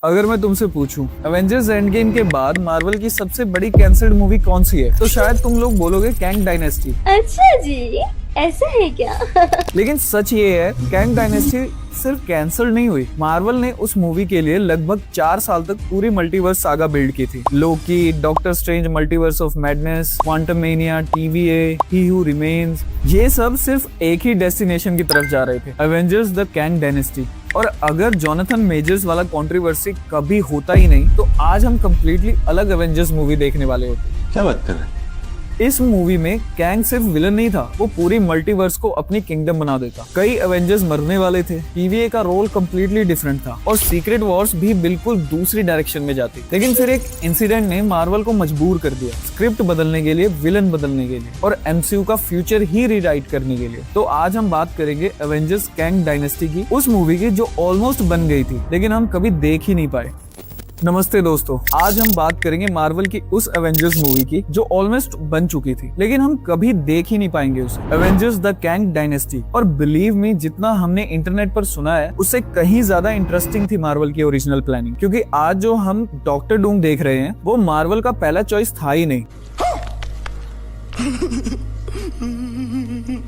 अगर मैं तुमसे पूछूं एवेंजर्स एंड गेम के बाद मार्वल की सबसे बड़ी कैंसल्ड मूवी कौन सी है, तो शायद तुम लोग बोलोगे कैंग डायनेस्टी। अच्छा जी, ऐसा है क्या? लेकिन सच ये है, कैंग डायनेस्टी सिर्फ कैंसिल नहीं हुई। मार्वल ने उस मूवी के लिए लगभग 4 साल तक पूरी मल्टीवर्स सागा बिल्ड की थी। Loki, Doctor Strange, Multiverse of Madness, Quantumania, TVA, He Who Remains, ये सब सिर्फ एक ही डेस्टिनेशन की तरफ जा रहे थे, एवेंजर्स द कैंग डायनेस्टी। और अगर जोनाथन मेजर्स वाला कंट्रोवर्सी कभी होता ही नहीं तो आज हम कम्प्लीटली अलग एवेंजर्स मूवी देखने वाले होते। क्या बात कर रहे हैं? इस मूवी में कैंग सिर्फ विलन नहीं था, वो पूरी मल्टीवर्स को अपनी किंगडम बना देता। कई एवेंजर्स मरने वाले थे, TVA का रोल कम्प्लीटली डिफरेंट था और सीक्रेट वॉर्स भी बिल्कुल दूसरी डायरेक्शन में जाती। लेकिन फिर एक इंसिडेंट ने मार्वल को मजबूर कर दिया, स्क्रिप्ट बदलने के लिए, विलन बदलने के लिए और MCU का फ्यूचर ही रीराइट करने के लिए। तो आज हम बात करेंगे एवेंजर्स कैंग डायनेस्टी की, उस मूवी की जो ऑलमोस्ट बन गई थी लेकिन हम कभी देख ही नहीं पाए। नमस्ते दोस्तों, आज हम बात करेंगे मार्वल की उस एवेंजर्स मूवी की जो ऑलमोस्ट बन चुकी थी लेकिन हम कभी देख ही नहीं पाएंगे उसे, एवेंजर्स द कैंग डायनेस्टी। और बिलीव मी, जितना हमने इंटरनेट पर सुना है उससे कहीं ज्यादा इंटरेस्टिंग थी मार्वल की ओरिजिनल प्लानिंग, क्योंकि आज जो हम डॉक्टर डूम देख रहे हैं वो मार्वल का पहला चॉइस था ही नहीं।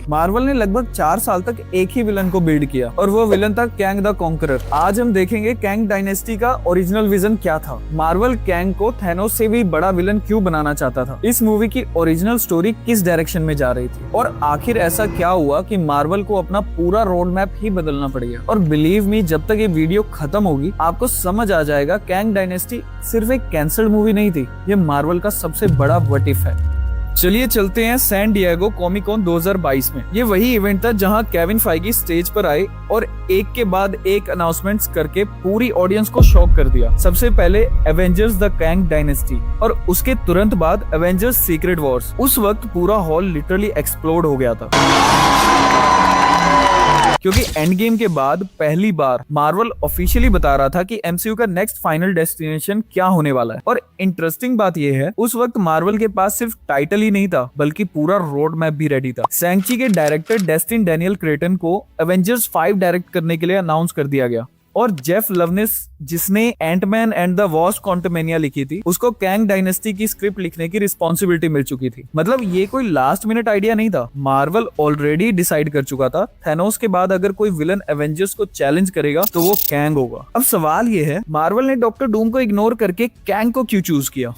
मार्वल ने लगभग 4 साल तक एक ही विलन को बिल्ड किया और वो विलन था कैंग द कॉन्करर। आज हम देखेंगे कैंग डायनेस्टी का ओरिजिनल विजन क्या था, मार्वल कैंग को थैनोस से भी बड़ा विलन क्यों बनाना चाहता था, इस मूवी की ओरिजिनल स्टोरी किस डायरेक्शन में जा रही थी और आखिर ऐसा क्या हुआ कि मार्वल को अपना पूरा रोड मैप ही बदलना पड़ गया। और बिलीव मी, जब तक ये वीडियो खत्म होगी आपको समझ आ जाएगा कैंग डायनेस्टी सिर्फ एक कैंसल्ड मूवी नहीं थी, ये मार्वल का सबसे बड़ा व्हाट इफ है। चलिए चलते हैं सैन डिएगो कॉमिक-कॉन 2022 में। ये वही इवेंट था जहां केविन फाइगी स्टेज पर आए और एक के बाद एक अनाउंसमेंट्स करके पूरी ऑडियंस को शॉक कर दिया। सबसे पहले एवेंजर्स द कैंग डायनेस्टी और उसके तुरंत बाद एवेंजर्स सीक्रेट वॉर्स। उस वक्त पूरा हॉल लिटरली एक्सप्लोड हो गया था, क्योंकि एंड गेम के बाद पहली बार मार्वल ऑफिशियली बता रहा था कि MCU का नेक्स्ट फाइनल डेस्टिनेशन क्या होने वाला है। और इंटरेस्टिंग बात यह है, उस वक्त मार्वल के पास सिर्फ टाइटल ही नहीं था बल्कि पूरा रोड मैप भी रेडी था। शैंग-ची के डायरेक्टर डेस्टिन डैनियल क्रेटन को एवेंजर्स 5 डायरेक्ट करने के लिए अनाउंस कर दिया गया और जेफ लवनेस, जिसने एंटमैन एंड द वॉस्ट क्वांटममेनिया लिखी थी, उसको कैंग डायनेस्टी की स्क्रिप्ट लिखने की रिस्पॉन्सिबिलिटी मिल चुकी थी। मतलब ये कोई लास्ट मिनट आइडिया नहीं था, मार्वल ऑलरेडी डिसाइड कर चुका था थैनोस के बाद अगर कोई विलन एवेंजर्स को चैलेंज करेगा तो वो कैंग होगा। अब सवाल ये है, मार्वल ने डॉक्टर डूम को इग्नोर करके कैंग को क्यों चूज किया?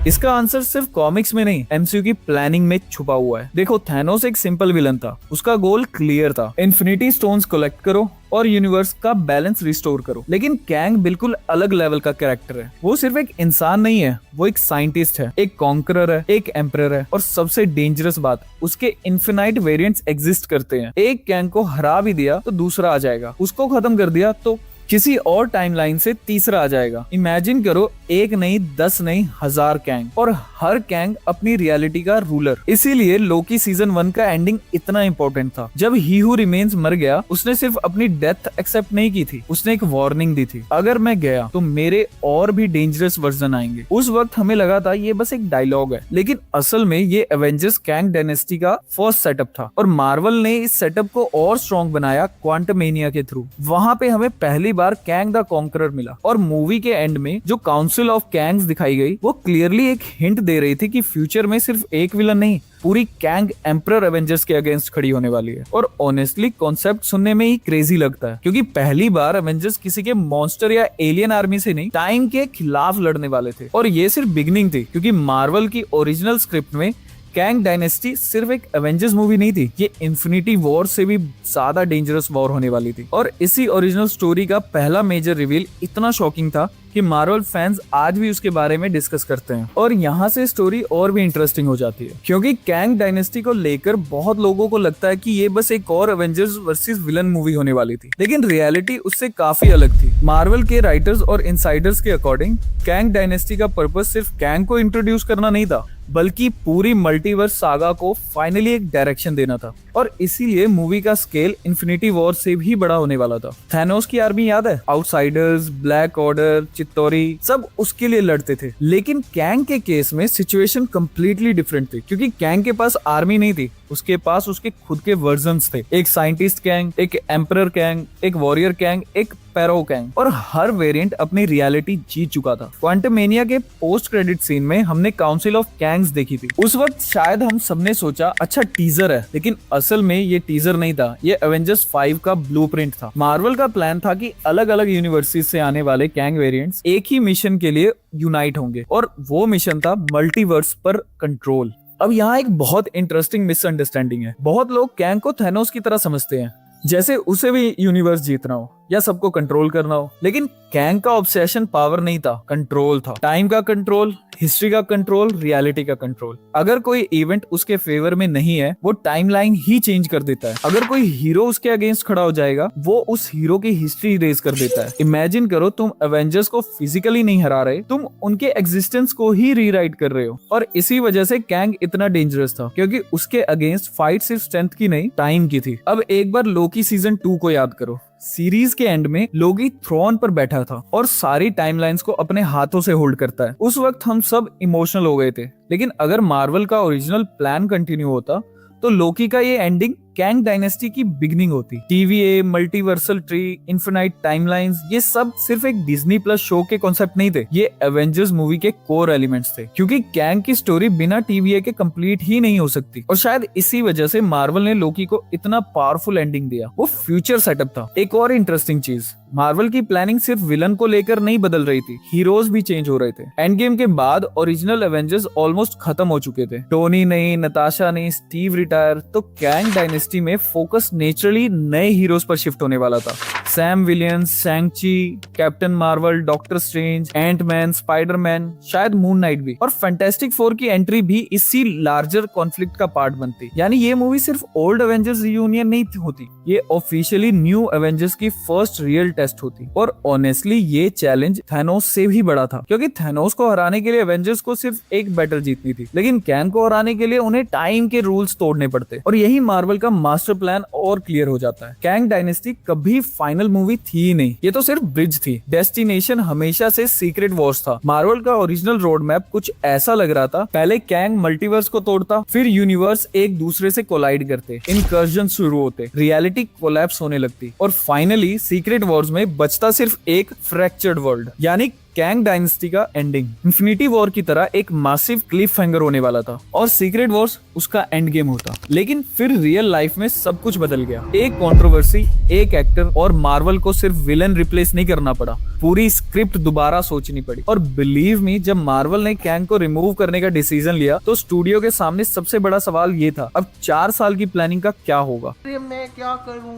इसका आंसर सिर्फ कॉमिक्स में नहीं, MCU की प्लानिंग में छुपा हुआ है। देखो, थैनोस एक सिंपल विलन था, उसका गोल क्लियर था, इन्फिनिटी स्टोन्स कलेक्ट करो और यूनिवर्स का बैलेंस रिस्टोर करो। लेकिन कैंग बिल्कुल अलग लेवल का कैरेक्टर है। वो सिर्फ एक इंसान नहीं है, वो एक साइंटिस्ट है, एक कॉन्करर है, एक एम्परर है और सबसे डेंजरस बात, उसके इन्फिनाइट वेरिएंट्स एग्जिस्ट करते हैं। एक कैंग को हरा भी दिया तो दूसरा आ जाएगा, उसको खत्म कर दिया तो किसी और टाइमलाइन से तीसरा आ जाएगा। इमेजिन करो, एक नहीं, 10 नहीं, 1000 कैंग और हर कैंग अपनी रियलिटी का रूलर। इसीलिए लोकी सीजन 1 का एंडिंग इतना इंपॉर्टेंट था। जब ही हू रिमेन्स मर गया, उसने सिर्फ अपनी डेथ एक्सेप्ट नहीं की थी, उसने एक वार्निंग दी थी, अगर मैं गया तो मेरे और भी डेंजरस वर्जन आएंगे। उस वक्त हमें लगा था ये बस एक डायलॉग है, लेकिन असल में ये एवेंजर्स कैंग डायनेस्टी का फर्स्ट सेटअप था और मार्वल ने इस सेटअप को और स्ट्रॉन्ग बनाया क्वांटममेनिया के थ्रू। वहां पे हमें पहली बार कैंग द कॉन्करर मिला और मूवी के एंड में जो काउंसिल ऑफ कैंग्स दिखाई गई वो क्लियरली एक हिंट दे रही थी कि फ्यूचर में सिर्फ एक विलन नहीं, पूरी कैंग एम्परर एवेंजर्स के अगेंस्ट खड़ी होने वाली है। और ऑनेस्टली कॉन्सेप्ट सुनने में ही क्रेजी लगता है, क्योंकि पहली बार एवेंजर्स किसी के मॉन्स्टर या एलियन आर्मी से नहीं, टाइम के खिलाफ लड़ने वाले थे। और ये सिर्फ बिगिनिंग थी, क्योंकि मार्वल की ओरिजिनल स्क्रिप्ट में कैंग डायनेस्टी सिर्फ एक एवेंजर्स मूवी नहीं थी, ये इन्फिनिटी वॉर से भी ज्यादा डेंजरस वॉर होने वाली थी। और इसी ओरिजिनल स्टोरी का पहला मेजर रिवील इतना शॉकिंग था कि मार्वल फैंस आज भी उसके बारे में डिस्कस करते हैं। और यहाँ से स्टोरी और भी इंटरेस्टिंग हो जाती है, क्योंकि कैंग डायनेस्टी को लेकर बहुत लोगों को लगता है कि ये बस एक और एवेंजर्स वर्सेस विलन मूवी होने वाली थी, लेकिन रियलिटी उससे काफी अलग थी। मार्वल के राइटर्स और इनसाइडर्स के अकॉर्डिंग कैंग डायनेस्टी का पर्पस सिर्फ कैंग को इंट्रोड्यूस करना नहीं था, बल्कि पूरी मल्टीवर्स सागा को फाइनली एक डायरेक्शन देना था। और इसीलिए मूवी का स्केल इन्फिनिटी वॉर से भी बड़ा होने वाला था। थैनोस की आर्मी याद है? आउटसाइडर्स, ब्लैक ऑर्डर, चित्तौरी, सब उसके लिए लड़ते थे। लेकिन कैंग के केस में सिचुएशन कंप्लीटली डिफरेंट थी, क्योंकि कैंग के पास आर्मी नहीं थी, उसके पास उसके खुद के वर्जन्स थे। एक साइंटिस्ट कैंग, एक एम्परर कैंग, एक वॉरियर कैंग, एक पैरो कैंग, और हर वेरिएंट अपनी रियलिटी जीत चुका था। क्वांटमेनिया के पोस्ट क्रेडिट सीन में हमने काउंसिल ऑफ कैंग्स देखी थी। उस वक्त शायद हम सबने सोचा अच्छा टीजर है, लेकिन असल में ये टीजर नहीं था, ये एवेंजर्स 5 का ब्लूप्रिंट था। मार्वल का प्लान था कि अलग अलग यूनिवर्सिटीज से आने वाले कैंग वेरिएंट्स एक ही मिशन के लिए यूनाइट होंगे, और वो मिशन था मल्टीवर्स पर कंट्रोल। अब यहाँ एक बहुत इंटरेस्टिंग मिसअंडरस्टैंडिंग है। बहुत लोग कैंग को थैनोस की तरह समझते हैं, जैसे उसे भी यूनिवर्स जीतना हो या सबको कंट्रोल करना हो। लेकिन कैंग का ऑब्सेशन पावर नहीं था, कंट्रोल था। टाइम का कंट्रोल, हिस्ट्री का कंट्रोल, रियलिटी का कंट्रोल। अगर कोई इवेंट उसके फेवर में नहीं है, वो टाइमलाइन ही चेंज कर देता है। अगर कोई हीरो उसके अगेंस्ट खड़ा हो जाएगा, वो उस हीरो की हिस्ट्री इरेज कर देता है। इमेजिन करो, तुम एवेंजर्स को फिजिकली नहीं हरा रहे, तुम उनके एग्जिस्टेंस को ही रीराइट कर रहे हो। और इसी वजह से कैंग इतना डेंजरस था, क्योंकि उसके अगेंस्ट फाइट सिर्फ स्ट्रेंथ की नहीं, टाइम की थी। अब एक बार लोकी सीजन 2 को याद करो। सीरीज के एंड में लोकी थ्रोन पर बैठा था और सारी टाइमलाइंस को अपने हाथों से होल्ड करता है। उस वक्त हम सब इमोशनल हो गए थे। लेकिन अगर मार्वल का ओरिजिनल प्लान कंटिन्यू होता, तो लोकी का ये एंडिंग कैंग डायनेस्टी की बिगनिंग होती। TVA, multiversal tree, infinite timelines, ये सब सिर्फ एक डिज्नी प्लस शो के कॉन्सेप्ट नहीं थे, ये एवेंजर्स मूवी के कोर एलिमेंट्स थे। क्योंकि कैंग की स्टोरी बिना TVA के कंप्लीट ही नहीं हो सकती, और शायद इसी वजह से मार्वल ने लोकी को इतना पावरफुल एंडिंग दिया। वो फ्यूचर सेटअप था। एक और इंटरेस्टिंग चीज, मार्वल की प्लानिंग सिर्फ विलन को लेकर नहीं बदल रही थी, हीरोज भी चेंज हो रहे थे। एंड गेम के बाद ओरिजिनल एवेंजर्स ऑलमोस्ट खत्म हो चुके थे। टोनी नहीं, नताशा नहीं, स्टीव रिटायर, तो कैंग डायनेस्टी में फोकस नेचुरली नए हीरोज पर शिफ्ट होने वाला था। Sam Williams, Shang Chi, Captain Marvel, Doctor Strange, Ant Man, Spider Man, शायद मून नाइट भी, और फैंटास्टिक फोर की एंट्री भी इसी लार्जर कॉन्फ्लिक्ट का पार्ट बनती। यानी ये मूवी सिर्फ ओल्ड एवेंजर्स रियूनियन नहीं होती, ये ऑफिशियली न्यू एवेंजर्स की फर्स्ट रियल टेस्ट होती। और ऑनेस्टली ये चैलेंज थैनोस से भी बड़ा था, क्योंकि थैनोस को हराने के लिए एवेंजर्स को सिर्फ एक बैटल जीतनी थी, लेकिन कैंग को हराने के लिए उन्हें टाइम के रूल्स तोड़ने पड़ते। और यही मार्वल का मास्टर प्लान और क्लियर हो जाता है। कैंग डायनेस्टी कभी फाइनल मूवी थी ही नहीं, ये तो सिर्फ ब्रिज थी। डेस्टिनेशन हमेशा से सीक्रेट वॉर्स था। मार्वल का ओरिजिनल रोड मैप कुछ ऐसा लग रहा था, पहले कैंग मल्टीवर्स को तोड़ता, फिर यूनिवर्स एक दूसरे से कोलाइड करते, इनकर्जन शुरू होते, रियलिटी कोलैप्स होने लगती, और फाइनली सीक्रेट वॉर्स में बचता सिर्फ एक फ्रैक्चर्ड वर्ल्ड, यानी कैंग डायनेस्टी का एंडिंग। इन्फिनिटी वॉर की तरह एक मासिव क्लिफ हैंगर होने वाला था, और सीक्रेट वॉर्स उसका एंड गेम होता। लेकिन फिर रियल लाइफ में सब कुछ बदल गया। एक कंट्रोवर्सी, एक एक्टर, और मार्वल को सिर्फ विलन रिप्लेस नहीं करना पड़ा, पूरी स्क्रिप्ट दोबारा सोचनी पड़ी। और बिलीव मी, जब मार्वल ने कैंग को रिमूव करने का डिसीजन लिया, तो स्टूडियो के सामने सबसे बड़ा सवाल ये था, अब 4 साल की प्लानिंग का क्या होगा? मैं क्या करूं?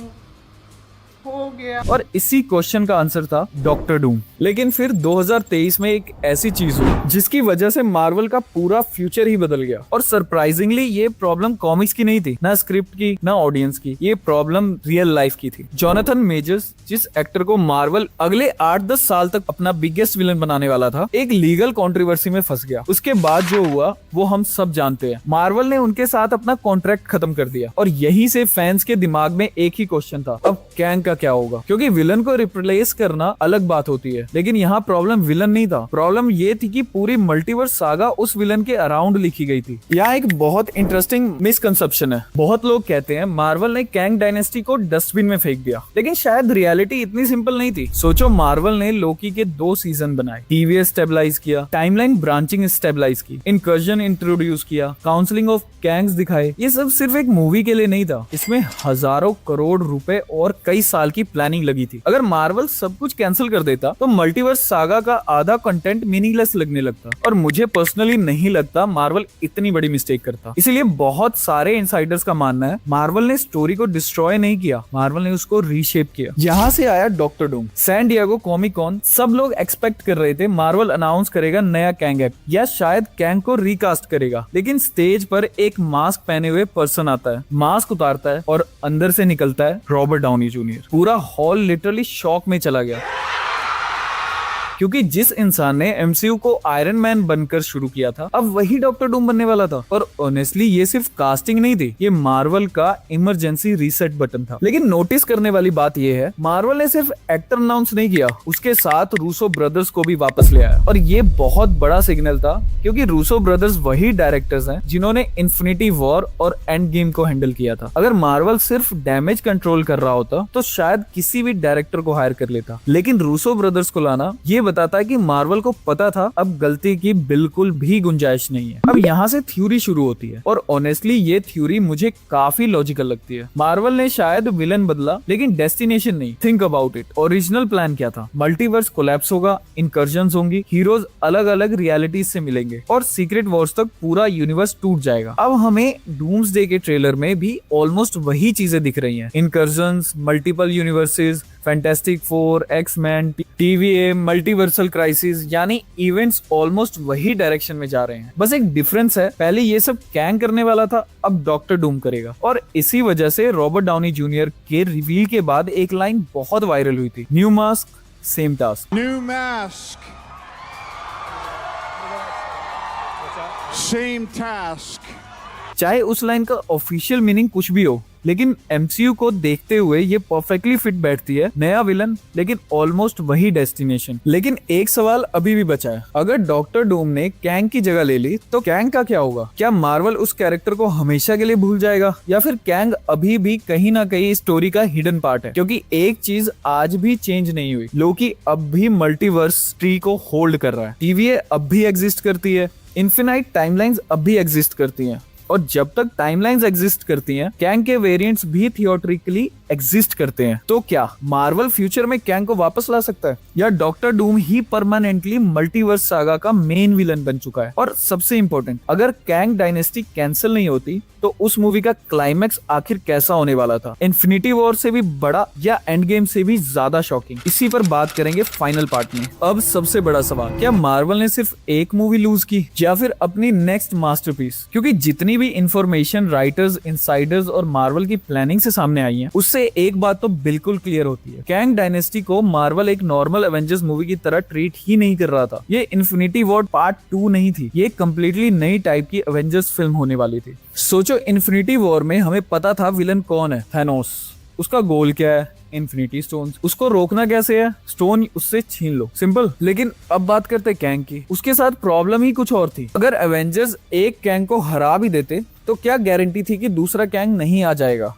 हो गया। और इसी क्वेश्चन का आंसर था डॉक्टर डूम। लेकिन फिर 2023 में एक ऐसी चीज हुई जिसकी वजह से मार्वल का पूरा फ्यूचर ही बदल गया। और सरप्राइजिंगली ये प्रॉब्लम कॉमिक्स की नहीं थी, ना स्क्रिप्ट की, ना ऑडियंस की, ये प्रॉब्लम रियल लाइफ की थी। जोनाथन मेजर्स, जिस एक्टर को मार्वल अगले 8-10 साल तक अपना बिगेस्ट विलन बनाने वाला था, एक लीगल कंट्रोवर्सी में फंस गया। उसके बाद जो हुआ वो हम सब जानते हैं। मार्वल ने उनके साथ अपना कॉन्ट्रैक्ट खत्म कर दिया, और यहीं से फैंस के दिमाग में एक ही क्वेश्चन था, अब कैंग क्या होगा? क्योंकि विलन को रिप्लेस करना अलग बात होती है, लेकिन यहाँ प्रॉब्लम विलन नहीं था, प्रॉब्लम ये थी कि पूरी मल्टीवर्स सागा उस विलन के अराउंड लिखी गई थी। यहाँ एक बहुत इंटरेस्टिंग मिसकंसेप्शन है। बहुत लोग कहते हैं मार्वल ने कैंग डायनेस्टी को डस्टबिन में फेंक दिया, लेकिन शायद रियलिटी इतनी सिंपल नहीं थी। सोचो, मार्वल ने लोकी के 2 सीजन बनाए, TVA स्टेबलाइज किया, टाइमलाइन ब्रांचिंग स्टेबलाइज की, इनकर्जन इंट्रोड्यूस किया, काउंसलिंग ऑफ कैंग्स दिखाए। ये सब सिर्फ एक मूवी के लिए नहीं था, इसमें हजारों करोड़ रुपए और कई साल की प्लानिंग लगी थी। अगर मार्वल सब कुछ कैंसिल कर देता, तो मल्टीवर्स सागा का आधा कंटेंट मीनिंगलेस लगने लगता, और मुझे पर्सनली नहीं लगता मार्वल इतनी बड़ी मिस्टेक करता। इसीलिए बहुत सारे इनसाइडर्स का मानना है मार्वल ने स्टोरी को डिस्ट्रॉय नहीं किया, मार्वल ने उसको रीशेप किया। यहाँ से आया Doctor Doom. San Diego Comic Con, सब लोग एक्सपेक्ट कर रहे थे मार्वल अनाउंस करेगा नया कैंग एक्ट, या शायद कैंग को रिकास्ट करेगा। लेकिन स्टेज पर एक मास्क पहने हुए पर्सन आता है, मास्क उतारता है, और अंदर से निकलता है रॉबर्ट डाउनी जूनियर। पूरा हॉल लिटरली शॉक में चला गया, क्योंकि जिस इंसान ने एमसीयू को आयरन मैन बनकर शुरू किया था अब वही डॉक्टर डूम बनने वाला था। और ऑनेस्टली ये सिर्फ कास्टिंग नहीं थी, ये मार्वल का इमरजेंसी रीसेट बटन था। लेकिन नोटिस करने वाली बात ये है, मार्वल ने सिर्फ एक्टर अनाउंस नहीं किया, उसके साथ रूसो ब्रदर्स को भी वापस ले आया। और ये बहुत बड़ा सिग्नल था, क्योंकि रूसो ब्रदर्स वही डायरेक्टर्स हैं जिन्होंने इन्फिनिटी वॉर और एंड गेम को हैंडल किया था। अगर मार्वल सिर्फ डैमेज कंट्रोल कर रहा होता तो शायद किसी भी डायरेक्टर को हायर कर लेता, लेकिन रूसो ब्रदर्स को लाना ये बताता है कि मार्वल को पता था अब गलती की बिल्कुल भी गुंजाइश नहीं है। अब यहाँ से थ्योरी शुरू होती है, और ऑनेस्टली ये थ्योरी मुझे काफी लॉजिकल लगती है। मार्वल ने शायद विलन बदला, लेकिन डेस्टिनेशन नहीं। Think about it, original plan क्या था? मल्टीवर्स कोलैप्स होगा, इंकर्जन्स होंगी, हीरोज अलग अलग रियलिटीज से मिलेंगे, और सीक्रेट वॉर्स तक पूरा यूनिवर्स टूट जाएगा। अब हमें डूम्सडे के ट्रेलर में भी ऑलमोस्ट वही चीजें दिख रही हैं। इंकर्जन्स, multiple universes, fantastic four, X Men, TVA, multiversal crisis, यानी इवेंट्स ऑलमोस्ट वही डायरेक्शन में जा रहे हैं। बस एक डिफरेंस है, पहले ये सब कैंग करने वाला था, अब डॉक्टर डूम करेगा। और इसी वजह से रॉबर्ट डाउनी जूनियर के रिवील के बाद एक लाइन बहुत वायरल हुई थी, new mask same task. New mask. Same task. चाहे उस लाइन का ऑफिशियल मीनिंग कुछ भी हो, लेकिन एमसीयू को देखते हुए ये परफेक्टली फिट बैठती है। नया विलन, लेकिन ऑलमोस्ट वही डेस्टिनेशन। लेकिन एक सवाल अभी भी बचा है, अगर डॉक्टर डूम ने कैंग की जगह ले ली तो कैंग का क्या होगा? क्या मार्वल उस कैरेक्टर को हमेशा के लिए भूल जाएगा, या फिर कैंग अभी भी कहीं ना कहीं स्टोरी का हिडन पार्ट है? क्योंकि एक चीज आज भी चेंज नहीं हुई, लोकी अब भी मल्टीवर्स ट्री को होल्ड कर रहा है, TVA अब भी एग्जिस्ट करती है, इन्फिनाइट टाइमलाइंस अब भी एग्जिस्ट करती हैं, और जब तक टाइमलाइंस एग्जिस्ट करती हैं, कैंग के वेरिएंट्स भी थियोरेटिकली एग्जिस्ट करते हैं। तो क्या मार्वल फ्यूचर में कैंग को वापस ला सकता है, या डॉक्टर डूम ही परमानेंटली मल्टीवर्स सागा का मेन विलन बन चुका है? और सबसे इंपॉर्टेंट, अगर कैंग डायनेस्टी कैंसिल नहीं होती तो उस मूवी का क्लाइमैक्स आखिर कैसा होने वाला था? इन्फिनिटी वॉर से भी बड़ा या एंड गेम से भी ज्यादा शॉकिंग? इसी पर बात करेंगे फाइनल पार्ट में। अब सबसे बड़ा सवाल, क्या मार्वल ने सिर्फ एक मूवी लूज की, या फिर अपनी नेक्स्ट मास्टरपीस? क्योंकि जितनी भी इंफॉर्मेशन राइटर्स, इनसाइडर्स और मार्वल की प्लानिंग से सामने आई है, उससे एक बात तो बिल्कुल क्लियर होती है, कैंग डायनेस्टी को मार्वल एक नॉर्मल एवेंजर्स मूवी की तरह ट्रीट ही नहीं कर रहा था। ये इन्फिनिटी वॉर पार्ट 2 नहीं थी, ये कंप्लीटली नई टाइप की एवेंजर्स फिल्म होने वाली थी। सोचो, इन्फिनिटी वॉर में हमें पता था विलन कौन है, थैनोस। उसका गोल क्या है? Infinity stones. उसको रोकना कैसे है? स्टोन उससे छीन लो, सिंपल। लेकिन अब बात करते हैं कैंग की। उसके साथ प्रॉब्लम ही कुछ और थी। अगर एवेंजर्स एक कैंग को हरा भी देते तो क्या गारंटी थी कि दूसरा कैंग नहीं आ जाएगा?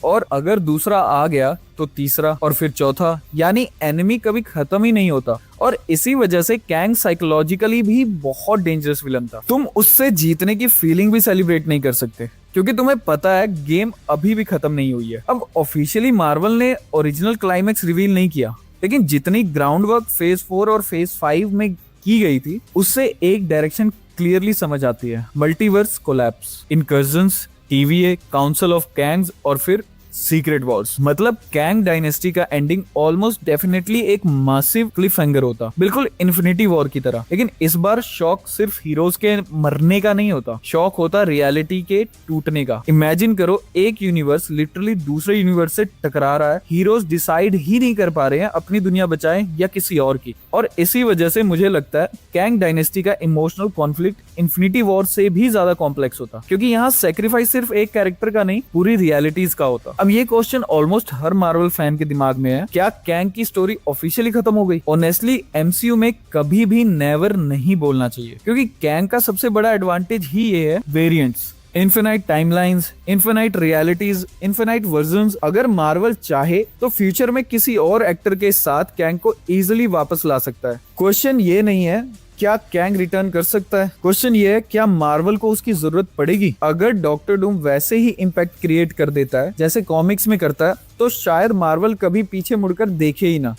और अगर दूसरा आ गया तो तीसरा, और फिर चौथा, यानी एनिमी कभी खत्म ही नहीं होता। और इसी वजह से कैंग साइकोलॉजिकली भी बहुत डेंजरस विलन था। तुम उससे जीतने की फीलिंग भी सेलिब्रेट नहीं कर सकते, क्योंकि तुम्हें पता है गेम अभी भी खत्म नहीं हुई है। अब ऑफिशियली मार्वल ने ओरिजिनल क्लाइमैक्स रिवील नहीं किया, लेकिन जितनी ग्राउंड वर्क फेज 4 और फेज 5 में की गई थी, उससे एक डायरेक्शन क्लियरली समझ आती है, multiverse collapse, incursions, TVA, Council of Kangs, और फिर सीक्रेट वॉर्स। मतलब कैंग डायनेस्टी का एंडिंग ऑलमोस्ट डेफिनेटली एक मासिव क्लिफ हैंगर होता, बिल्कुल इन्फिनिटी वॉर की तरह। लेकिन इस बार शॉक सिर्फ हीरोज के मरने का नहीं होता, शॉक होता रियलिटी के टूटने का। इमेजिन करो, एक यूनिवर्स लिटरली दूसरे यूनिवर्स से टकरा रहा है, हीरोज डिसाइड ही नहीं कर पा रहे हैं अपनी दुनिया बचाएं या किसी और की। और इसी वजह से मुझे लगता है कैंग डायनेस्टी का इमोशनल कॉन्फ्लिक्ट इन्फिनिटी वॉर से भी ज्यादा कॉम्प्लेक्स होता, क्योंकि यहाँ सेक्रीफाइस सिर्फ एक कैरेक्टर का नहीं, पूरी रियलिटीज का होता। अब ये क्वेश्चन ऑलमोस्ट हर मार्वल फैन के दिमाग में है, क्या कैंग की स्टोरी ऑफिशियली खत्म हो गई? ऑनेस्टली एमसीयू में कभी भी नेवर नहीं बोलना चाहिए, क्योंकि कैंग का सबसे बड़ा एडवांटेज ही ये है, variants, infinite timelines, infinite realities, infinite versions. अगर मार्वल चाहे तो फ्यूचर में किसी और एक्टर के साथ कैंग को इजिली वापस ला सकता है। क्वेश्चन ये नहीं है क्या कैंग रिटर्न कर सकता है, क्वेश्चन ये है क्या मार्वल को उसकी जरूरत पड़ेगी। अगर डॉक्टर डूम वैसे ही इम्पैक्ट क्रिएट कर देता है जैसे कॉमिक्स में करता है, तो शायद मार्वल कभी पीछे मुड़कर देखे ही ना।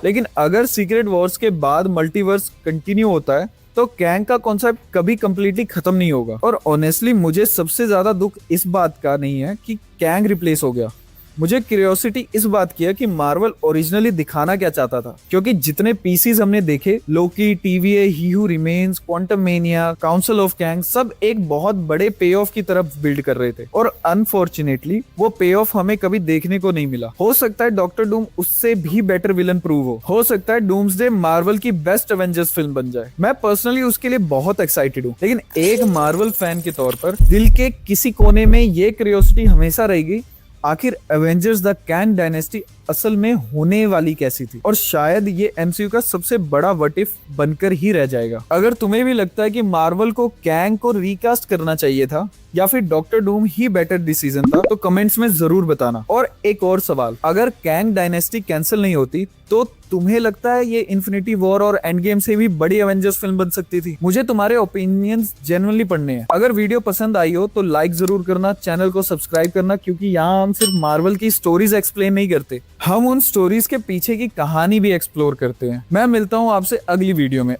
लेकिन अगर सीक्रेट वॉर्स के बाद मल्टीवर्स कंटिन्यू होता है, तो कैंग का कॉन्सेप्ट कभी कंप्लीटली खत्म नहीं होगा। और ऑनेस्टली मुझे सबसे ज्यादा दुख इस बात का नहीं है कि कैंग रिप्लेस हो गया, मुझे क्यूरियोसिटी इस बात की है कि मार्वल ओरिजिनली दिखाना क्या चाहता था, क्योंकि जितने पीसीज हमने देखे, Loki, TVA, He Who Remains, Quantumania, Council of Kang, सब एक बहुत बड़े पे ऑफ की तरफ बिल्ड कर रहे थे और अनफॉर्चुनेटली वो पे ऑफ हमें कभी देखने को नहीं मिला। हो सकता है डॉक्टर डूम उससे भी बेटर विलन प्रूव हो सकता है डूम्सडे मार्वल की बेस्ट एवेंजर्स फिल्म बन जाए। मैं पर्सनली उसके लिए बहुत एक्साइटेड हूँ, लेकिन एक मार्वल फैन के तौर पर दिल के किसी कोने में ये क्यूरियोसिटी हमेशा रहेगी, आखिर एवेंजर्स द कैंग डायनेस्टी असल में होने वाली कैसी थी, और शायद ये एमसीयू का सबसे बड़ा व्हाट इफ बनकर ही रह जाएगा। अगर तुम्हें भी लगता है कि मार्वल को कैंग को रिकास्ट करना चाहिए था या फिर डॉक्टर डूम ही बेटर डिसीजन था, तो कमेंट्स में जरूर बताना। और एक और सवाल, अगर कैंग डायनेस्टी कैंसिल नहीं होती तो तुम्हें लगता है ये इन्फिनिटी वॉर और एंड गेम से भी बड़ी एवेंजर्स फिल्म बन सकती थी? मुझे तुम्हारे ओपिनियंस जेन्युइनली पढ़ने हैं। अगर वीडियो पसंद आई हो तो लाइक जरूर करना, चैनल को सब्सक्राइब करना, क्योंकि यहाँ हम सिर्फ मार्वल की स्टोरीज एक्सप्लेन नहीं करते, हम उन स्टोरीज के पीछे की कहानी भी एक्सप्लोर करते हैं। मैं मिलता हूँ आपसे अगली वीडियो में।